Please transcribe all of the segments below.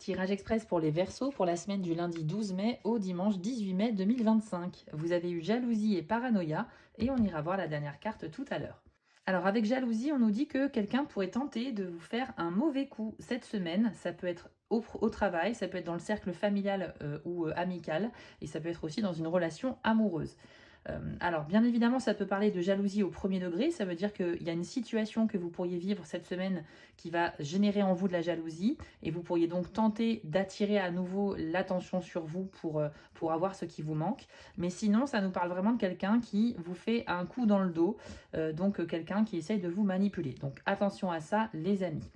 Tirage express pour les Verseaux pour la semaine du lundi 12 mai au dimanche 18 mai 2025. Vous avez eu jalousie et paranoïa et on ira voir la dernière carte tout à l'heure. Alors avec jalousie, on nous dit que quelqu'un pourrait tenter de vous faire un mauvais coup cette semaine. Ça peut être au travail, ça peut être dans le cercle familial ou amical et ça peut être aussi dans une relation amoureuse. Alors, bien évidemment, ça peut parler de jalousie au premier degré. Ça veut dire qu'il y a une situation que vous pourriez vivre cette semaine qui va générer en vous de la jalousie et vous pourriez donc tenter d'attirer à nouveau l'attention sur vous pour avoir ce qui vous manque. Mais sinon, ça nous parle vraiment de quelqu'un qui vous fait un coup dans le dos, donc quelqu'un qui essaye de vous manipuler. Donc, attention à ça, les amis.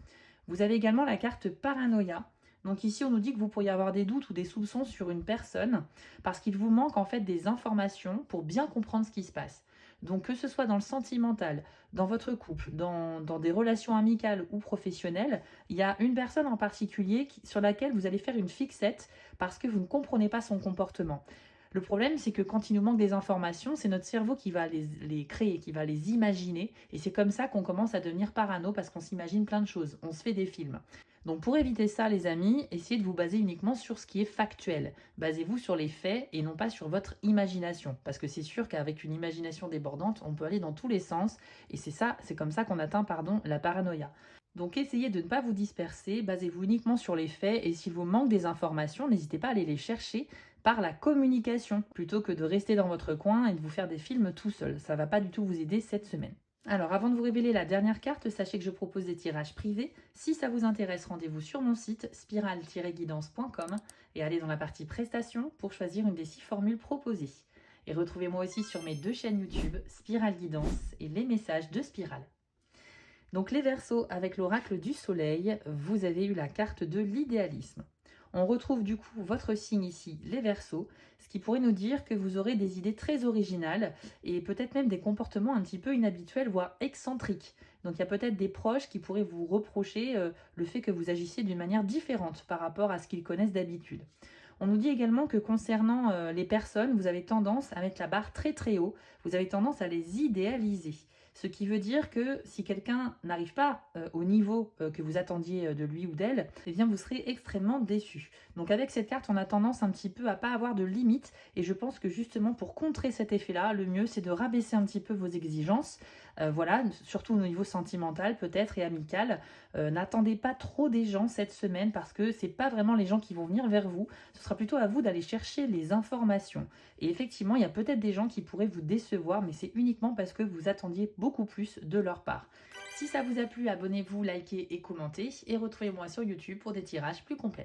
Vous avez également la carte paranoïa. Donc ici, on nous dit que vous pourriez avoir des doutes ou des soupçons sur une personne parce qu'il vous manque en fait des informations pour bien comprendre ce qui se passe. Donc que ce soit dans le sentimental, dans votre couple, dans des relations amicales ou professionnelles, il y a une personne en particulier sur laquelle vous allez faire une fixette parce que vous ne comprenez pas son comportement. Le problème, c'est que quand il nous manque des informations, c'est notre cerveau qui va les créer, qui va les imaginer. Et c'est comme ça qu'on commence à devenir parano parce qu'on s'imagine plein de choses. On se fait des films. Donc pour éviter ça, les amis, essayez de vous baser uniquement sur ce qui est factuel. Basez-vous sur les faits et non pas sur votre imagination. Parce que c'est sûr qu'avec une imagination débordante, on peut aller dans tous les sens. Et c'est comme ça qu'on atteint, la paranoïa. Donc essayez de ne pas vous disperser, basez-vous uniquement sur les faits et s'il vous manque des informations, n'hésitez pas à aller les chercher par la communication plutôt que de rester dans votre coin et de vous faire des films tout seul. Ça ne va pas du tout vous aider cette semaine. Alors avant de vous révéler la dernière carte, sachez que je propose des tirages privés. Si ça vous intéresse, rendez-vous sur mon site spiral-guidance.com et allez dans la partie prestations pour choisir une des 6 formules proposées. Et retrouvez-moi aussi sur mes 2 chaînes YouTube, Spiral Guidance et les messages de Spiral. Donc les Verseaux, avec l'oracle du soleil, vous avez eu la carte de l'idéalisme. On retrouve du coup votre signe ici, les Verseaux, ce qui pourrait nous dire que vous aurez des idées très originales et peut-être même des comportements un petit peu inhabituels, voire excentriques. Donc il y a peut-être des proches qui pourraient vous reprocher le fait que vous agissiez d'une manière différente par rapport à ce qu'ils connaissent d'habitude. On nous dit également que concernant les personnes, vous avez tendance à mettre la barre très très haut, vous avez tendance à les idéaliser. Ce qui veut dire que si quelqu'un n'arrive pas au niveau que vous attendiez de lui ou d'elle, eh bien vous serez extrêmement déçu. Donc avec cette carte, on a tendance un petit peu à pas avoir de limites et je pense que justement pour contrer cet effet-là, le mieux c'est de rabaisser un petit peu vos exigences. Voilà, surtout au niveau sentimental peut-être et amical. N'attendez pas trop des gens cette semaine parce que c'est pas vraiment les gens qui vont venir vers vous. Ce sera plutôt à vous d'aller chercher les informations. Et effectivement, il y a peut-être des gens qui pourraient vous décevoir, mais c'est uniquement parce que vous attendiez beaucoup plus de leur part. Si ça vous a plu, abonnez-vous, likez et commentez. Et retrouvez-moi sur YouTube pour des tirages plus complets.